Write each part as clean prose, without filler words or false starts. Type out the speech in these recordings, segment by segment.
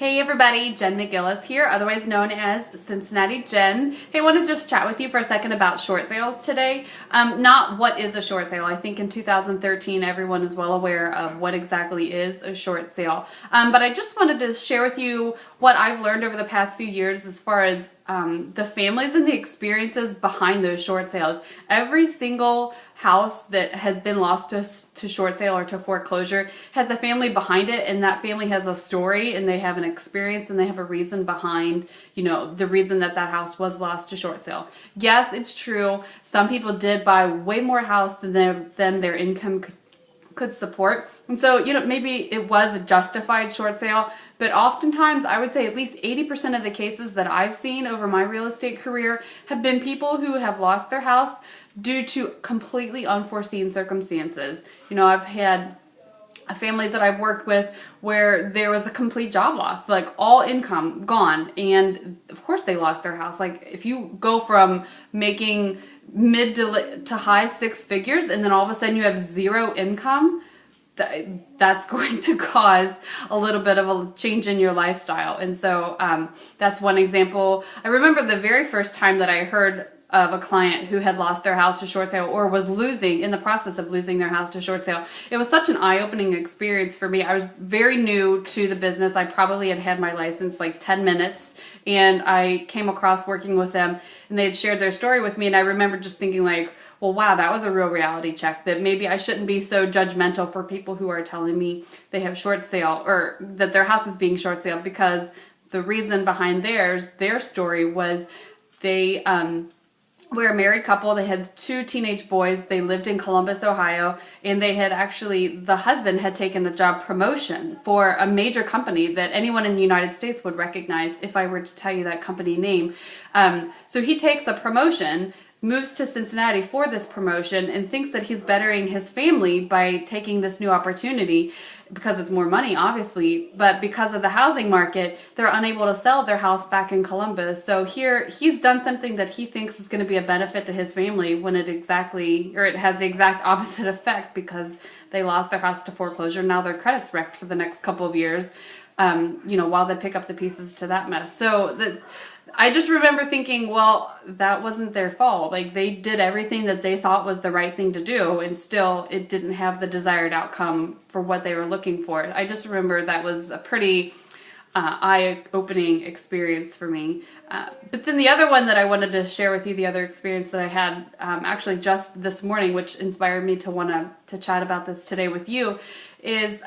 Hey everybody, Jen McGillis here, otherwise known as Cincinnati Jen. Hey, I want to just chat with you for a second about short sales today. Not what is a short sale. I think in 2013 everyone is well aware of what exactly is a short sale. But I just wanted to share with you what I've learned over the past few years as far as the families and the experiences behind those short sales. Every single house that has been lost to short sale or to foreclosure has a family behind it, and that family has a story and they have an experience and they have a reason behind, the reason that that house was lost to short sale. Yes, it's true. Some people did buy way more house than their income could support. And so, maybe it was a justified short sale, but oftentimes I would say at least 80% of the cases that I've seen over my real estate career have been people who have lost their house due to completely unforeseen circumstances. I've had a family that I've worked with where there was a complete job loss, like all income gone. And of course they lost their house. Like if you go from making mid to high six figures and then all of a sudden you have zero income, that's going to cause a little bit of a change in your lifestyle. And so that's one example. I remember the very first time that I heard of a client who had lost their house to short sale or was in the process of losing their house to short sale. It was such an eye-opening experience for me. I was very new to the business. I probably had my license like 10 minutes, and I came across working with them and they had shared their story with me, and I remember just thinking like, well, wow, that was a real reality check, that maybe I shouldn't be so judgmental for people who are telling me they have short sale or that their house is being short sale, because the reason behind their story was they were a married couple. They had 2 teenage boys. They lived in Columbus, Ohio, and the husband had taken a job promotion for a major company that anyone in the United States would recognize if I were to tell you that company name. So he takes a promotion, moves to Cincinnati for this promotion, and thinks that he's bettering his family by taking this new opportunity because it's more money, obviously, but because of the housing market, they're unable to sell their house back in Columbus. So here he's done something that he thinks is going to be a benefit to his family when it has the exact opposite effect, because they lost their house to foreclosure. Now their credit's wrecked for the next couple of years, while they pick up the pieces to that mess. So I just remember thinking, well, that wasn't their fault. Like, they did everything that they thought was the right thing to do, and still it didn't have the desired outcome for what they were looking for. I just remember that was a pretty eye-opening experience for me. But then the other one that I wanted to share with you, the other experience that I had actually just this morning, which inspired me to want to chat about this today with you, is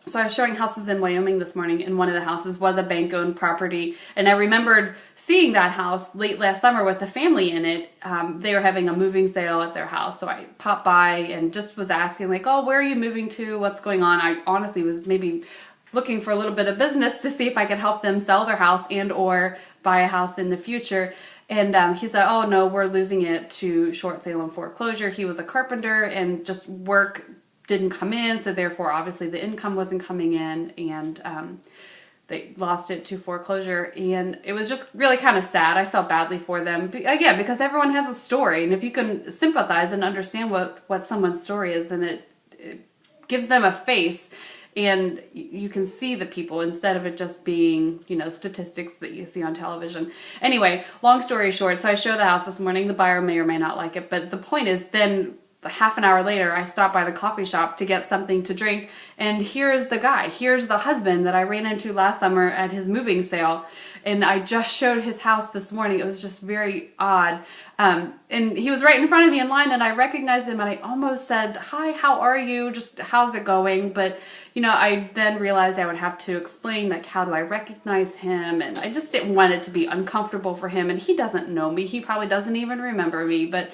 so I was showing houses in Wyoming this morning, and one of the houses was a bank-owned property. And I remembered seeing that house late last summer with the family in it. They were having a moving sale at their house. So I popped by and just was asking like, oh, where are you moving to? What's going on? I honestly was maybe looking for a little bit of business to see if I could help them sell their house and or buy a house in the future. And he said, oh no, we're losing it to short sale and foreclosure. He was a carpenter, and just work didn't come in, so therefore obviously the income wasn't coming in, and they lost it to foreclosure. And it was just really kind of sad. I felt badly for them, again, because everyone has a story, and if you can sympathize and understand what someone's story is, then it gives them a face, and you can see the people instead of it just being, statistics that you see on television. Anyway, long story short, so I show the house this morning. The buyer may or may not like it, but the point is, then half an hour later, I stopped by the coffee shop to get something to drink, and here's the guy. Here's the husband that I ran into last summer at his moving sale, and I just showed his house this morning. It was just very odd. And he was right in front of me in line, and I recognized him, and I almost said, hi, how are you? Just, how's it going? But, I then realized I would have to explain, like, how do I recognize him? And I just didn't want it to be uncomfortable for him. And he doesn't know me. He probably doesn't even remember me, but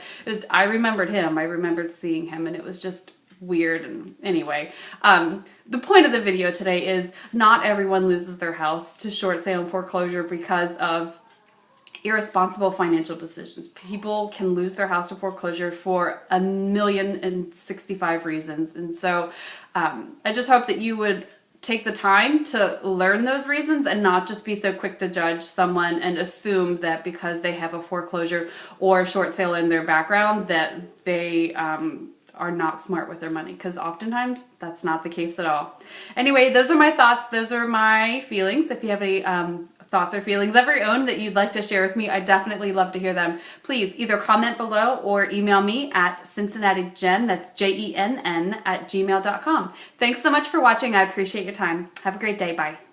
I remembered him. I remembered seeing him, and it was just weird. And anyway, the point of the video today is not everyone loses their house to short sale and foreclosure because of irresponsible financial decisions. People can lose their house to foreclosure for 1,065 reasons. And so I just hope that you would take the time to learn those reasons and not just be so quick to judge someone and assume that because they have a foreclosure or short sale in their background that they are not smart with their money, because oftentimes that's not the case at all. Anyway, those are my thoughts. Those are my feelings. If you have any thoughts or feelings of your own that you'd like to share with me, I'd definitely love to hear them. Please either comment below or email me at CincinnatiJenn, that's JENN, @gmail.com. Thanks so much for watching. I appreciate your time. Have a great day. Bye.